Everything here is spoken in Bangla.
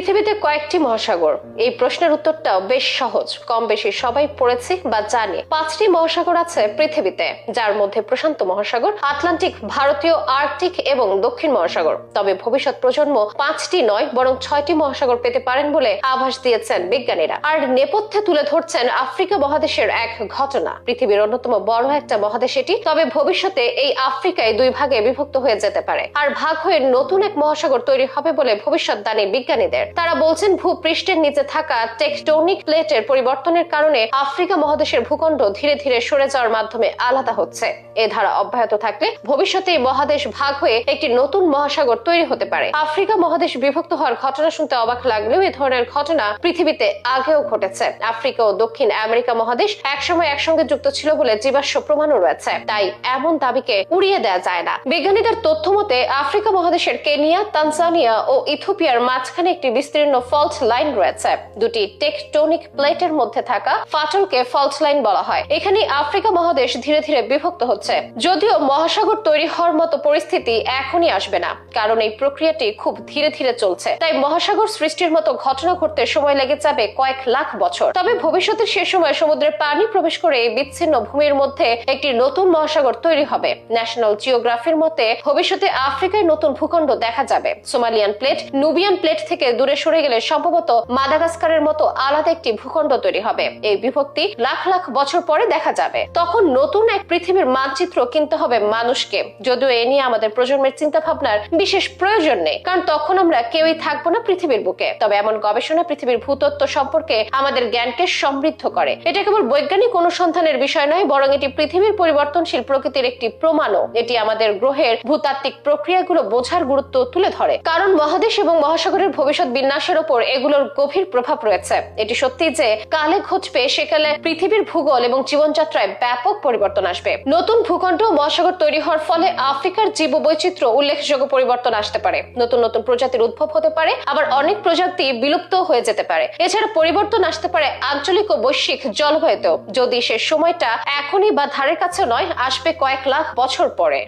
পৃথিবীতে কয়েকটি মহাসাগর? এই প্রশ্নের উত্তরটাও বেশ সহজ, কম বেশি সবাই পড়েছি বা জানি। 5টি মহাসাগর আছে পৃথিবীতে, যার মধ্যে প্রশান্ত মহাসাগর, আটলান্টিক, ভারতীয়, আর্কটিক এবং দক্ষিণ মহাসাগর। তবে ভবিষ্যৎ প্রজন্ম 5টি নয় বরং 6টি মহাসাগর পেতে পারেন বলে আভাস দিয়েছেন বিজ্ঞানীরা। আর নেপথ্যে তুলে ধরছেন আফ্রিকা মহাদেশের এক ঘটনা। পৃথিবীর অন্যতম বড় একটা মহাদেশ এটি, তবে ভবিষ্যতে এই আফ্রিকায় 2 ভাগে বিভক্ত হয়ে যেতে পারে, আর ভাগ হয়ে নতুন এক মহাসাগর তৈরি হবে বলে ভবিষ্যৎবাণী বিজ্ঞানীদের। তারা বলছেন ভূপৃষ্ঠের নিচে থাকা টেকটোনিক প্লেটের পরিবর্তনের কারণে আফ্রিকা মহাদেশের ভূখণ্ড ধীরে ধীরে সরে যাওয়ার মাধ্যমে আলাদা হচ্ছে। এ ধারা অব্যাহত থাকলে ভবিষ্যতে এই মহাদেশ ভাগ হয়ে একটি নতুন মহাসাগর তৈরি হতে পারে। আফ্রিকা মহাদেশ বিভক্ত হওয়ার ঘটনা শুনতে অবাক লাগলেও এ ধরনের ঘটনা পৃথিবীতে আগেও ঘটেছে। আফ্রিকা ও দক্ষিণ আমেরিকা মহাদেশ একসময় একসঙ্গে যুক্ত ছিল বলে জীবাশ্ম প্রমাণও রয়েছে, তাই এমন দাবিকে উড়িয়ে দেওয়া যায় না। বিজ্ঞানীদের তথ্য মতে আফ্রিকা মহাদেশের কেনিয়া, তানজানিয়া ও ইথিওপিয়ার মাঝখানে একটি বিস্তীর্ণ ফল্ট লাইন রয়েছে। দুটি টেকটোনিক প্লেটের মধ্যে থাকা ফাটলকে ফল্ট লাইন বলা হয়। এখানে আফ্রিকা মহাদেশ ধীরে ধীরে বিভক্ত হচ্ছে। যদিও মহাসাগর তৈরি হওয়ার মতো পরিস্থিতি এখনই আসবে না, কারণ এই প্রক্রিয়াটি খুব ধীরে ধীরে চলছে। তাই মহাসাগর সৃষ্টির মতো ঘটনা ঘটতে সময় লেগে যাবে কয়েক লাখ বছর। তবে ভবিষ্যতের সে সময় সমুদ্রের পানি প্রবেশ করে এই বিচ্ছিন্ন ভূমির মধ্যে একটি নতুন মহাসাগর তৈরি হবে। ন্যাশনাল জিওগ্রাফির মতে ভবিষ্যতে আফ্রিকায় নতুন ভূখণ্ড দেখা যাবে। সোমালিয়ান প্লেট নুবিয়ান প্লেট থেকে দূরে সরে গেলে সম্ভবত মাদাগাস্কারের মতো আলাদা একটি ভূখণ্ড তৈরি হবে। এই বিভক্তি লাখ লাখ বছর পরে দেখা যাবে। তখন নতুন এক পৃথিবীর মানচিত্র কিনতে হবে মানুষকে। যদিও এ নিয়ে আমাদের প্রজন্মের চিন্তা ভাবনার বিশেষ প্রয়োজন নেই, কারণ তখন আমরা কেউই থাকবো না পৃথিবীর বুকে। তবে এমন গবেষণা পৃথিবীর ভূতত্ত্ব সম্পর্কে আমাদের জ্ঞানকে সমৃদ্ধ করে। এটা কেবল বৈজ্ঞানিক অনুসন্ধানের বিষয় নয়, বরং এটি পৃথিবীর পরিবর্তনশীল প্রকৃতির একটি প্রমাণও। এটি আমাদের গ্রহের ভূতাত্ত্বিক প্রক্রিয়াগুলো বোঝার গুরুত্ব তুলে ধরে, কারণ মহাদেশ এবং মহাসাগরের ভবিষ্যৎ বিন্যাসের ওপর এগুলোর গভীর প্রভাব রয়েছে। এটি সত্যি যে কালে ঘটবে, সেকালে পৃথিবীর ভূগোল এবং জীবনযাত্রায় ব্যাপক পরিবর্তন আসবে। নতুন ভূখণ্ড মহাসাগর তৈরি হওয়ার ফলে আফ্রিকার জীববৈচিত্র্য উল্লেখযোগ্য পরিবর্তন আসতে পারে। নতুন নতুন প্রজাতির উদ্ভব হতে পারে, আবার অনেক প্রজাতি বিলুপ্ত হয়ে যেতে পারে। এছাড়া পরিবর্তন আসতে পারে আঞ্চলিক ও বৈশ্বিক জলবায়ুতেও, যদি সে সময়টা এখনই বা ধারের কাছে নয়, আসবে কয়েক লাখ বছর পরে।